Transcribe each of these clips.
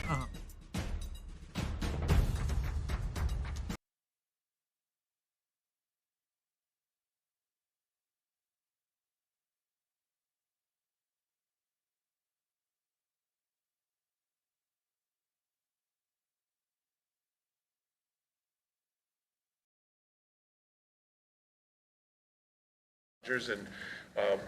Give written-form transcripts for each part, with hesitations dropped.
Uh, and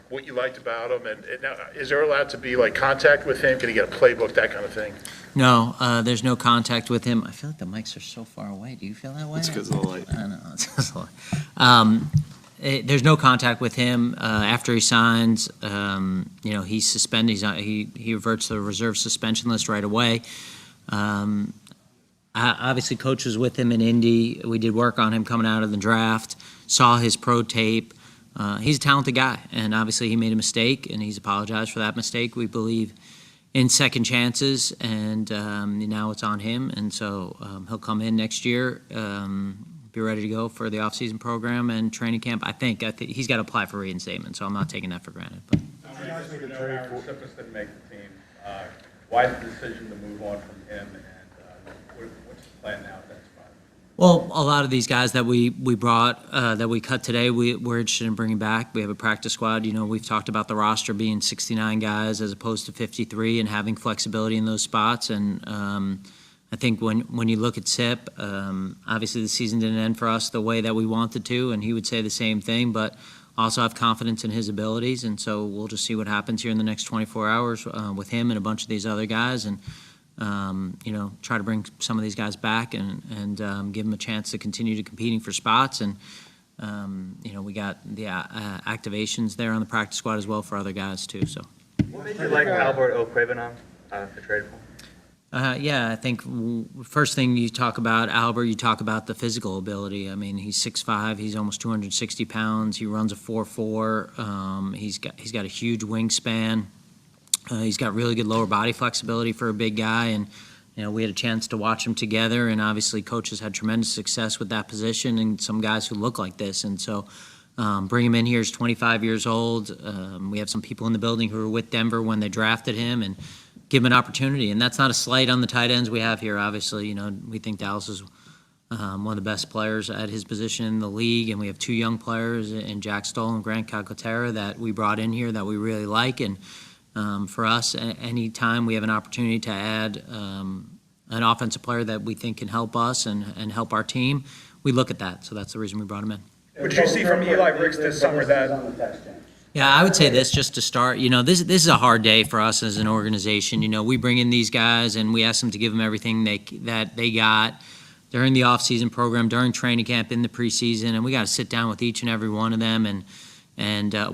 what you liked about him, and now, is there allowed to be like contact with him? Can he get a playbook, that kind of thing? no, there's no contact with him. I feel like the mics are so far away. Do you feel that way? It's because of the light. I know. It's 'cause of the light. There's no contact with him after he signs. He's suspended. He reverts to the reserve suspension list right away. Obviously, coach was with him in Indy. We did work on him coming out of the draft. Saw his pro tape. He's a talented guy, and obviously he made a mistake, and he's apologized for that mistake. We believe in second chances, and now it's on him, and so he'll come in next year, be ready to go for the offseason program and training camp. I think he's got to apply for reinstatement, so I'm not taking that for granted. But didn't make the team. Why the decision to move on from him, and what's the plan now at that spot? Well, a lot of these guys that we brought, that we cut today, we're interested in bringing back. We have a practice squad. We've talked about the roster being 69 guys as opposed to 53 and having flexibility in those spots. And I think when you look at Sip, obviously the season didn't end for us the way that we wanted to, and he would say the same thing, but also have confidence in his abilities. And so we'll just see what happens here in the next 24 hours with him and a bunch of these other guys. And try to bring some of these guys back and give them a chance to continue to competing for spots. And, we got the activations there on the practice squad as well for other guys too. So. What made you like Albert Okrevenong for trade for? I think first thing you talk about Albert, you talk about the physical ability. I mean, he's 6'5", he's almost 260 pounds. He runs a 4.4. He's got a huge wingspan. He's got really good lower body flexibility for a big guy, and we had a chance to watch him together, and obviously coaches had tremendous success with that position and some guys who look like this. And so bring him in here. He's 25 years old. We have some people in the building who were with Denver when they drafted him, and give him an opportunity. And that's not a slight on the tight ends we have here. Obviously, we think Dallas is one of the best players at his position in the league, and we have two young players in Jack Stoll and Grant Calcaterra that we brought in here that we really like. And for us, any time we have an opportunity to add an offensive player that we think can help us and help our team, we look at that. So that's the reason we brought him in. What did you see from Eli Ricks this summer that? Yeah, I would say this just to start. This is a hard day for us as an organization. We bring in these guys and we ask them to give them everything that they got during the off-season program, during training camp, in the preseason, and we got to sit down with each and every one of them and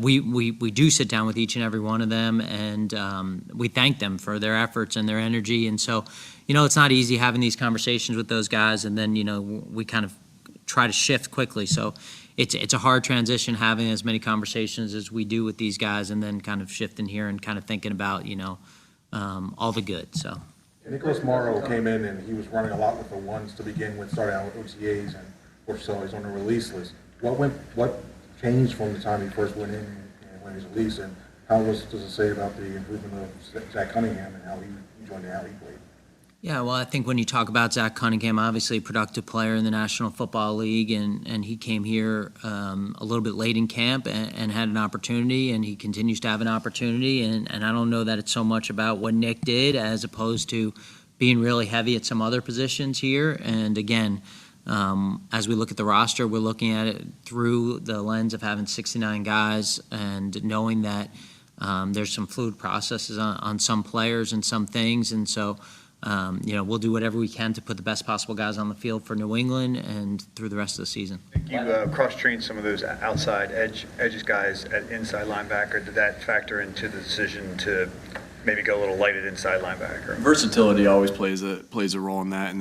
we do sit down with each and every one of them, and we thank them for their efforts and their energy. And so, it's not easy having these conversations with those guys, and then, we kind of try to shift quickly. So it's a hard transition having as many conversations as we do with these guys, and then kind of shifting here and kind of thinking about, all the good. So. Nicholas Morrow came in and he was running a lot with the ones to begin with, starting out with OTAs and so he's on the release list. What changed from the time he first went in and when he was released, and does it say about the improvement of Zach Cunningham and how he joined and how he played? Yeah, well, I think when you talk about Zach Cunningham, obviously a productive player in the National Football League, and he came here a little bit late in camp and had an opportunity, and he continues to have an opportunity, and I don't know that it's so much about what Nick did as opposed to being really heavy at some other positions here. And again, as we look at the roster, we're looking at it through the lens of having 69 guys and knowing that there's some fluid processes on some players and some things, and so we'll do whatever we can to put the best possible guys on the field for New England and through the rest of the season. You cross-trained some of those outside edges guys at inside linebacker. Did that factor into the decision to maybe go a little light at inside linebacker? Versatility always plays a role in that, and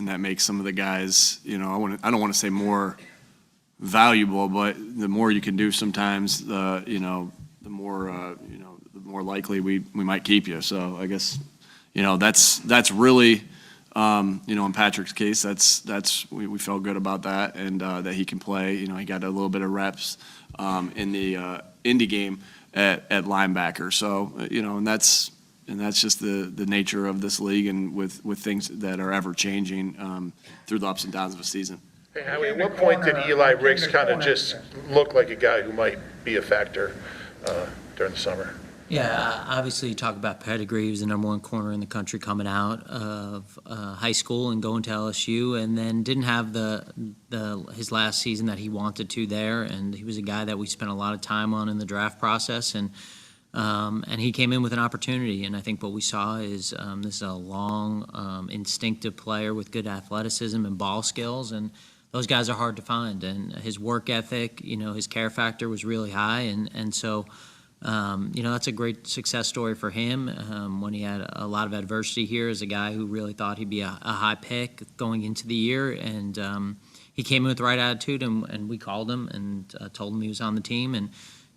that makes some of the guys, I don't want to say more valuable, but the more you can do sometimes, the more likely we might keep you. So I guess. That's really, in Patrick's case, we felt good about that, and that he can play. He got a little bit of reps in the Indy game at linebacker. So, and that's that's just the nature of this league and with things that are ever changing through the ups and downs of a season. Hey, Howie, at what point did Eli Ricks kind of just look like a guy who might be a factor during the summer? Yeah, obviously you talk about pedigree. He was the number one corner in the country coming out of high school and going to LSU, and then didn't have his last season that he wanted to there. And he was a guy that we spent a lot of time on in the draft process, and he came in with an opportunity. And I think what we saw is this is a long, instinctive player with good athleticism and ball skills, and those guys are hard to find. And his work ethic, his care factor was really high, and so. That's a great success story for him when he had a lot of adversity here as a guy who really thought he'd be a high pick going into the year. And he came in with the right attitude, and we called him and told him he was on the team. And,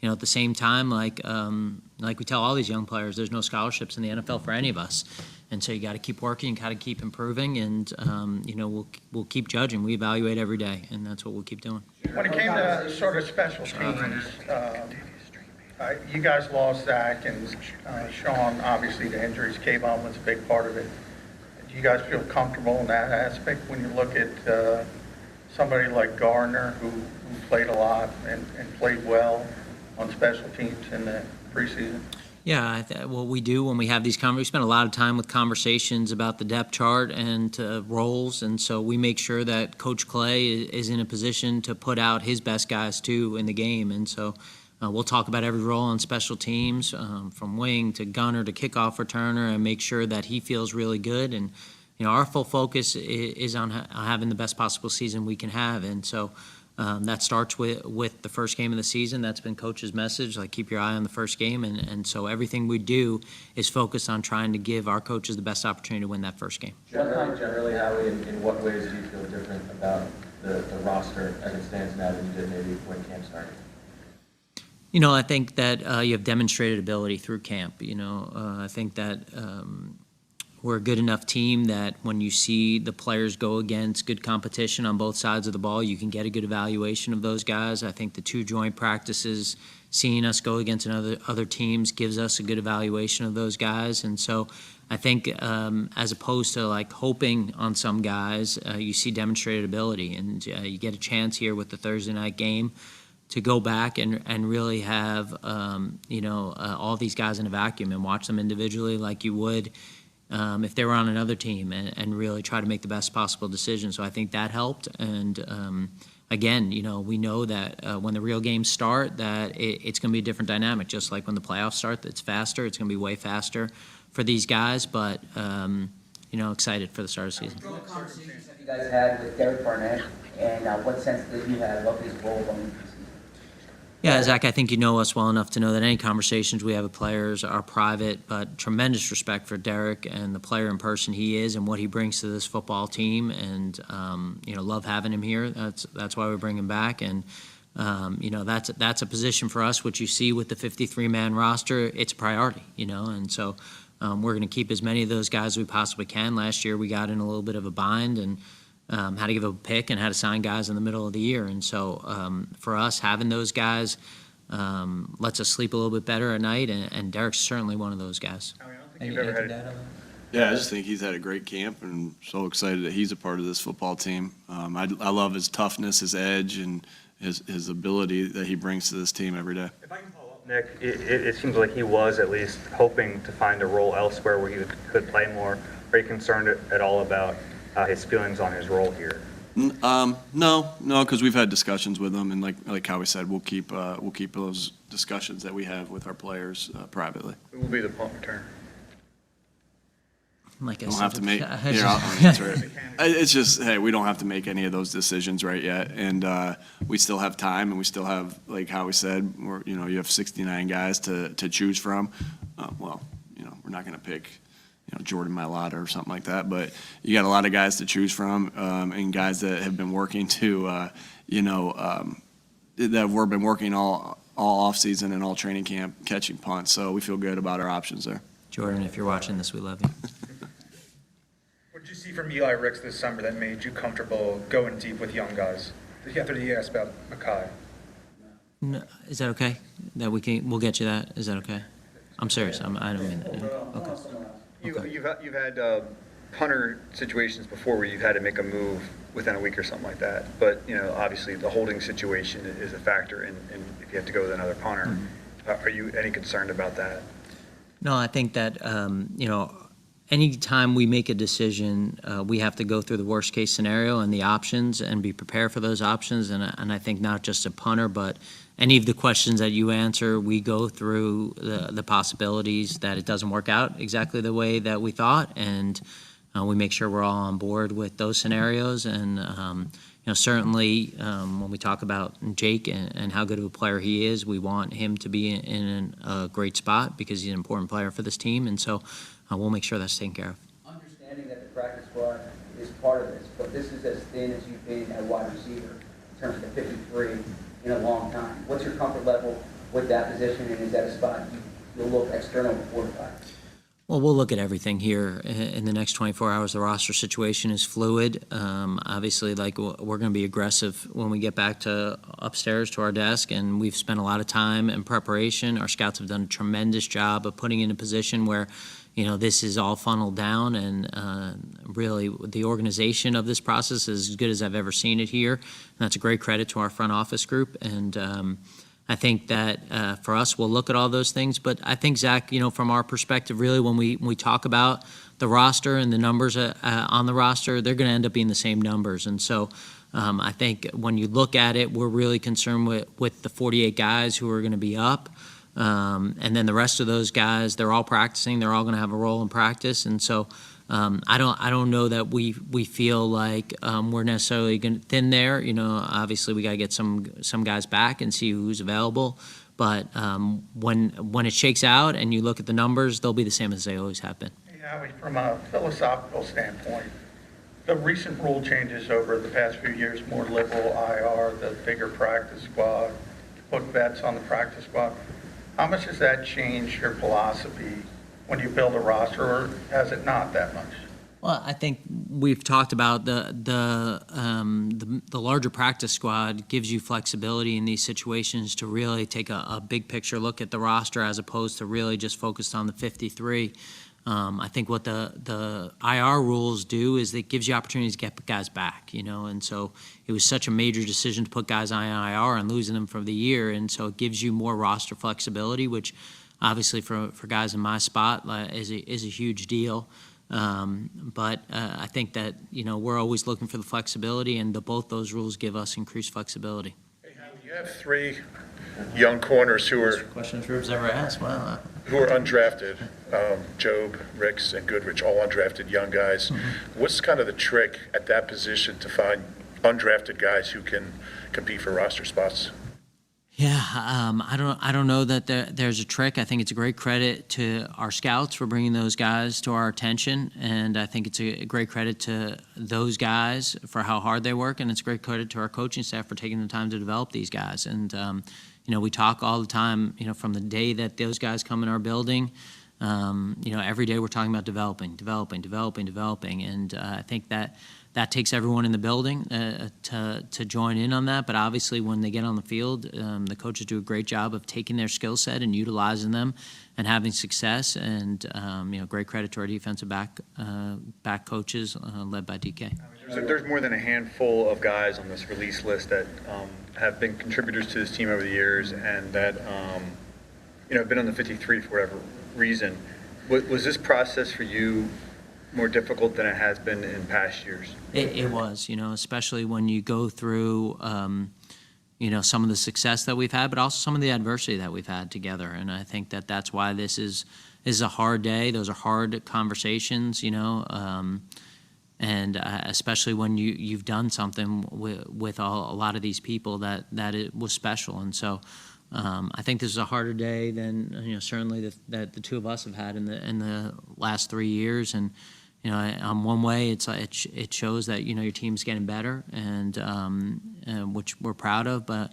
at the same time, like we tell all these young players, there's no scholarships in the NFL for any of us. And so you got to keep working, you got to keep improving, and, we'll keep judging. We evaluate every day, and that's what we'll keep doing. When it came to sort of special teams, you guys lost Zach and Sean. Obviously, the injuries, Kayvon was a big part of it. Do you guys feel comfortable in that aspect when you look at somebody like Gardner, who played a lot and played well on special teams in the preseason? Yeah, what we do when we have these conversations, we spend a lot of time with conversations about the depth chart and roles, and so we make sure that Coach Clay is in a position to put out his best guys, too, in the game. And so we'll talk about every role on special teams, from wing to gunner to kickoff returner, and make sure that he feels really good. And, our full focus is on having the best possible season we can have. And so that starts with the first game of the season. That's been Coach's message, like keep your eye on the first game. And so everything we do is focused on trying to give our coaches the best opportunity to win that first game. Generally, Howie, in what ways do you feel different about the roster as it stands now than you did maybe when camp started? I think that you have demonstrated ability through camp. I think that we're a good enough team that when you see the players go against good competition on both sides of the ball, you can get a good evaluation of those guys. I think the two joint practices, seeing us go against other teams, gives us a good evaluation of those guys. And so I think as opposed to like hoping on some guys, you see demonstrated ability. And you get a chance here with the Thursday night game to go back and really have, all these guys in a vacuum and watch them individually like you would if they were on another team, and really try to make the best possible decision. So I think that helped. And again, we know that when the real games start, that it's going to be a different dynamic. Just like when the playoffs start, it's faster. It's going to be way faster for these guys. But excited for the start of the season. What conversations have you guys had with Derek Barnett, and what sense did you have of his role on the preseason? Yeah, Zach, I think you know us well enough to know that any conversations we have with players are private, but tremendous respect for Derek and the player in person he is and what he brings to this football team, and love having him here. That's why we bring him back, and that's a position for us, which you see with the 53-man roster. It's a priority, and so we're going to keep as many of those guys as we possibly can. Last year we got in a little bit of a bind and how to give a pick and how to sign guys in the middle of the year. And so for us, having those guys lets us sleep a little bit better at night, and Derek's certainly one of those guys. I don't think you've ever had it. Yeah, I just think he's had a great camp, and so excited that he's a part of this football team. I love his toughness, his edge, and his ability that he brings to this team every day. If I can follow up, Nick, it seems like he was at least hoping to find a role elsewhere where he could play more. Are you concerned at all about his feelings on his role here? No, because we've had discussions with him, and like Howie said, we'll keep those discussions that we have with our players privately. Who will be the punt returner? Like I Don't said, have to make. Here, I'll answer it. It's just, hey, we don't have to make any of those decisions right yet, and we still have time, and we still have, like Howie said, you have 69 guys to choose from. We're not going to pick Jordan Mailata or something like that, but you got a lot of guys to choose from, and guys that have been working that have been working all off season and all training camp catching punts. So we feel good about our options there. Jordan, if you're watching this, we love you. What did you see from Eli Ricks this summer that made you comfortable going deep with young guys? After you asked about Makai. No, is that okay? We'll get you that. Is that okay? I'm serious. I don't mean that. Okay. You've had punter situations before where you've had to make a move within a week or something like that. But, obviously the holding situation is a factor in if you have to go with another punter. Mm-hmm. Are you any concerned about that? No, I think that, anytime we make a decision, we have to go through the worst-case scenario and the options and be prepared for those options. And I think not just a punter, but any of the questions that you answer, we go through the possibilities that it doesn't work out exactly the way that we thought, and we make sure we're all on board with those scenarios. And certainly when we talk about Jake and how good of a player he is, we want him to be in a great spot because he's an important player for this team, and so we'll make sure that's taken care of. Understanding that the practice squad is part of this, but this is as thin as you've been at wide receiver in terms of the 53 in a long time. What's your comfort level with that position, and is that a spot you'll look external before the fact? Well, we'll look at everything here in the next 24 hours. The roster situation is fluid. Obviously, we're going to be aggressive when we get back to upstairs to our desk, and we've spent a lot of time in preparation. Our scouts have done a tremendous job of putting in a position where, this is all funneled down, and really the organization of this process is as good as I've ever seen it here. And that's a great credit to our front office group, and I think that for us, we'll look at all those things. But I think, Zach, from our perspective, really, when we talk about the roster and the numbers on the roster, they're going to end up being the same numbers. And so I think when you look at it, we're really concerned with the 48 guys who are going to be up. And then the rest of those guys, they're all practicing. They're all going to have a role in practice. And so I don't know that we feel like we're necessarily going to thin there. Obviously we got to get some guys back and see who's available. But when it shakes out and you look at the numbers, they'll be the same as they always have been. Hey, Howie, from a philosophical standpoint, the recent rule changes over the past few years, more liberal IR, the bigger practice squad, put vets on the practice squad. How much has that changed your philosophy when you build a roster, or has it not that much? Well, I think we've talked about the larger practice squad gives you flexibility in these situations to really take a big picture look at the roster as opposed to really just focused on the 53. I think what the IR rules do is it gives you opportunities to get guys back, and so it was such a major decision to put guys on IR and losing them for the year, and so it gives you more roster flexibility, which obviously for guys in my spot is a huge deal. But I think that, we're always looking for the flexibility, and both those rules give us increased flexibility. Hey, Howie, you have three young corners who are Questions Rubes ever asked? Wow. undrafted, Job, Ricks, and Goodrich, all undrafted young guys. Mm-hmm. What's kind of the trick at that position to find undrafted guys who can compete for roster spots? Yeah, I don't know that there's a trick. I think it's a great credit to our scouts for bringing those guys to our attention, and I think it's a great credit to those guys for how hard they work, and it's a great credit to our coaching staff for taking the time to develop these guys. And we talk all the time, from the day that those guys come in our building, every day we're talking about developing, and I think that takes everyone in the building to join in on that. But obviously, when they get on the field, the coaches do a great job of taking their skill set and utilizing them and having success. And great credit to our defensive back coaches led by DK. There's more than a handful of guys on this release list that have been contributors to this team over the years, and that have been on the 53 for whatever reason. Was this process for you more difficult than it has been in past years? It was, especially when you go through, some of the success that we've had, but also some of the adversity that we've had together. And I think that's why this is a hard day. Those are hard conversations, and especially when you've done something with a lot of these people that it was special. And so I think this is a harder day than certainly that the two of us have had in the last 3 years. And on one way, it shows that your team's getting better, and which we're proud of. But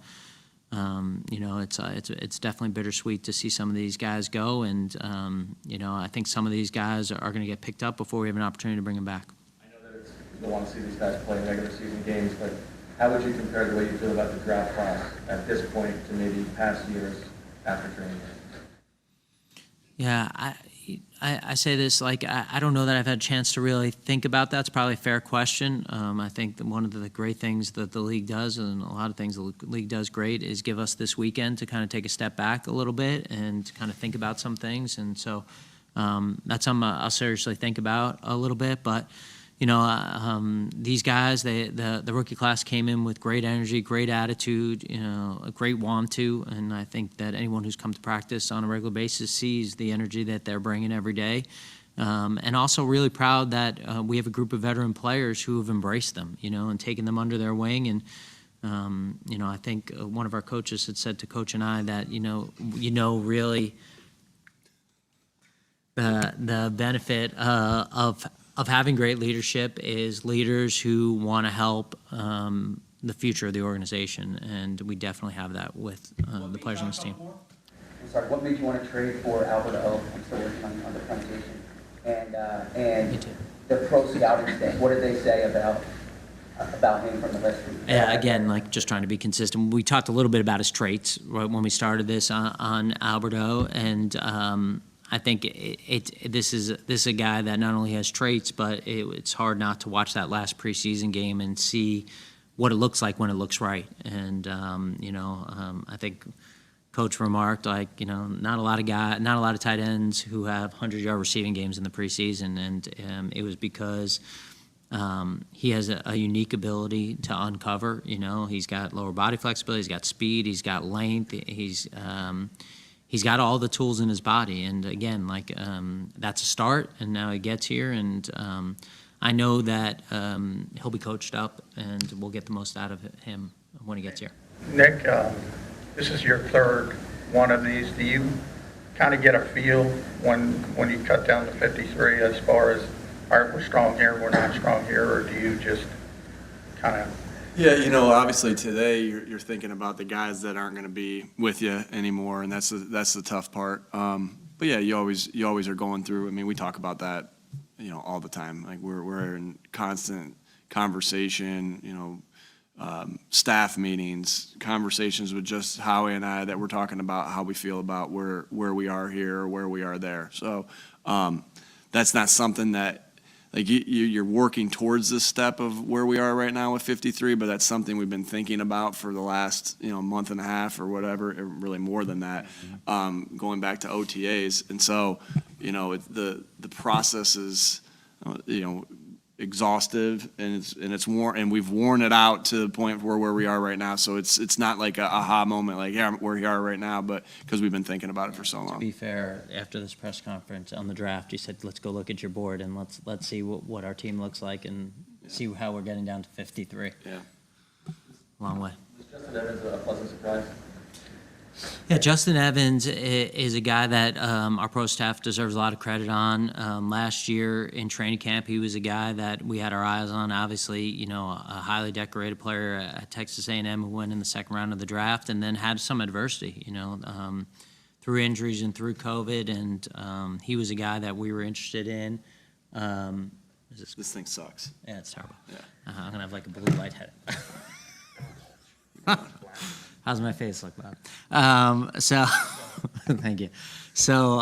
it's definitely bittersweet to see some of these guys go, and I think some of these guys are going to get picked up before we have an opportunity to bring them back. I know that you don't want to see these guys play regular season games, but how would you compare the way you feel about the draft class at this point to maybe past years after training? Yeah, I say this, like, I don't know that I've had a chance to really think about that. It's probably a fair question. I think that one of the great things that the league does, and a lot of things the league does great, is give us this weekend to kind of take a step back a little bit and to kind of think about some things. And so that's something I'll seriously think about a little bit. But, you know, these guys, the rookie class came in with great energy, great attitude, you know, a great want to, and I think that anyone who's come to practice on a regular basis sees the energy that they're bringing every day. And also really proud that we have a group of veteran players who have embraced them, you know, and taken them under their wing. And, you know, I think one of our coaches had said to Coach and I that, you know, really the benefit of having great leadership is leaders who want to help the future of the organization, and we definitely have that with the players on this team. I'm sorry, what made you want to trade for Albert O? I'm still working on the presentation. And the pro scouting thing, what did they say about him from the list? Yeah, again, like just trying to be consistent. We talked a little bit about his traits right when we started this on Albert O, and I think this is a guy that not only has traits, but it's hard not to watch that last preseason game and see what it looks like when it looks right. And you know, I think Coach remarked, like, you know, not a lot of tight ends who have 100-yard receiving games in the preseason, and it was because he has a unique ability to uncover. You know, he's got lower body flexibility, he's got speed, he's got length, he's got all the tools in his body, and again, like that's a start. And now he gets here, and I know that he'll be coached up, and we'll get the most out of him when he gets here. Nick, this is your third one of these. Do you kind of get a feel when you cut down to 53 as far as, all right, we're strong here, we're not strong here, or do you just kind of? Yeah, you know, obviously today you're thinking about the guys that aren't going to be with you anymore, and that's the tough part. But yeah, you always are going through. I mean, we talk about that, you know, all the time. Like we're in constant conversation, you know, staff meetings, conversations with just Howie and I that we're talking about how we feel about where we are here or where we are there. So that's not something that, like, you're working towards this step of where we are right now with 53, but that's something we've been thinking about for the last, you know, month and a half or whatever, really more than that, going back to OTAs. And so, you know, the process is, you know, exhaustive, and it's worn, and we've worn it out to the point where we are right now. So it's not like a aha moment, like, yeah, where we are right now, but because we've been thinking about it for so long. To be fair, after this press conference on the draft, you said, let's go look at your board and let's see what our team looks like and see how we're getting down to 53. Yeah. Long way. Was Justin Evans a pleasant surprise? Yeah, Justin Evans is a guy that our pro staff deserves a lot of credit on. Last year in training camp, he was a guy that we had our eyes on. Obviously, you know, a highly decorated player at Texas A&M who went in the second round of the draft and then had some adversity, you know, through injuries and through COVID. And he was a guy that we were interested in. This thing sucks. Yeah, it's terrible. Yeah. I'm going to have like a blue light head. How's my face look, Bob? So, thank you. So,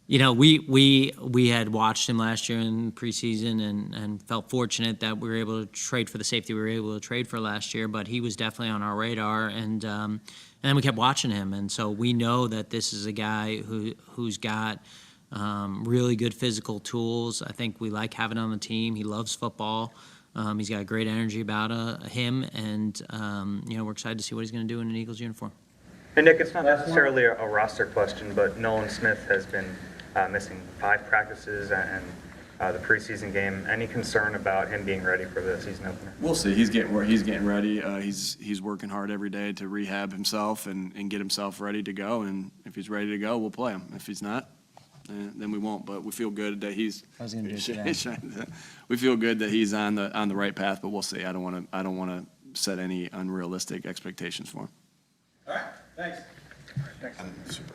you know, we had watched him last year in preseason and felt fortunate that we were able to trade for the safety we were able to trade for last year, but he was definitely on our radar, and then we kept watching him, and so we know that this is a guy who's got really good physical tools. I think we like having him on the team. He loves football. He's got great energy about him, and you know, we're excited to see what he's going to do in an Eagles uniform. And Nick, it's not necessarily a roster question, but Nolan Smith has been missing 5 practices and the preseason game. Any concern about him being ready for the season opener? We'll see. He's getting ready. He's working hard every day to rehab himself and get himself ready to go. And if he's ready to go, we'll play him. If he's not, then we won't. But we feel good that he's. I was going to do that. We feel good that he's on the right path, but we'll see. I don't want to set any unrealistic expectations for him. All right. Thanks. I'm super